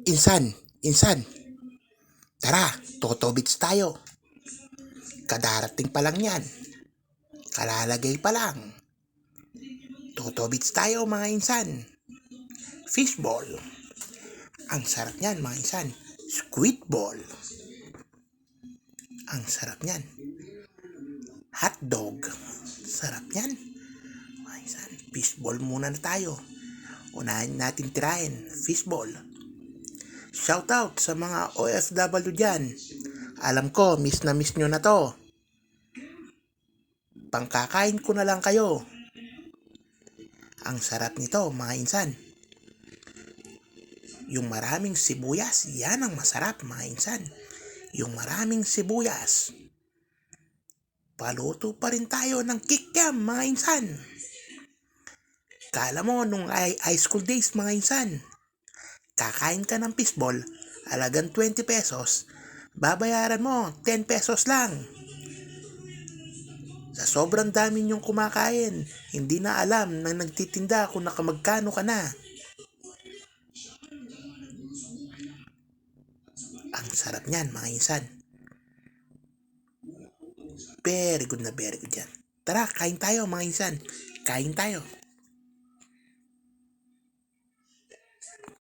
Insan, insan, tara, totobits tayo. Kadarating pa lang yan. Kalalagay pa lang. Totobits tayo mga insan. Fishball. Ang sarap niyan mga insan. Squidball. Ang sarap niyan. Hotdog. Sarap niyan. Mga insan, fishball muna na tayo. Unahin natin tirahin. Fishball. Shoutout sa mga OFW dyan. Alam ko, miss na miss nyo na to. Pangkakain ko na lang kayo. Ang sarap nito mga insan. Yung maraming sibuyas, yan ang masarap mga insan. Yung maraming sibuyas. Paluto pa rin tayo ng kikiam mga insan. Kala mo nung high school days mga insan, kakain ka ng fishball, alagang 20 pesos, babayaran mo 10 pesos lang. Sa sobrang dami niyong kumakain, hindi na alam na nagtitinda kung nakamagkano ka na. Ang sarap niyan mga insan. Very good na very good yan. Tara, kain tayo mga insan. Kain tayo.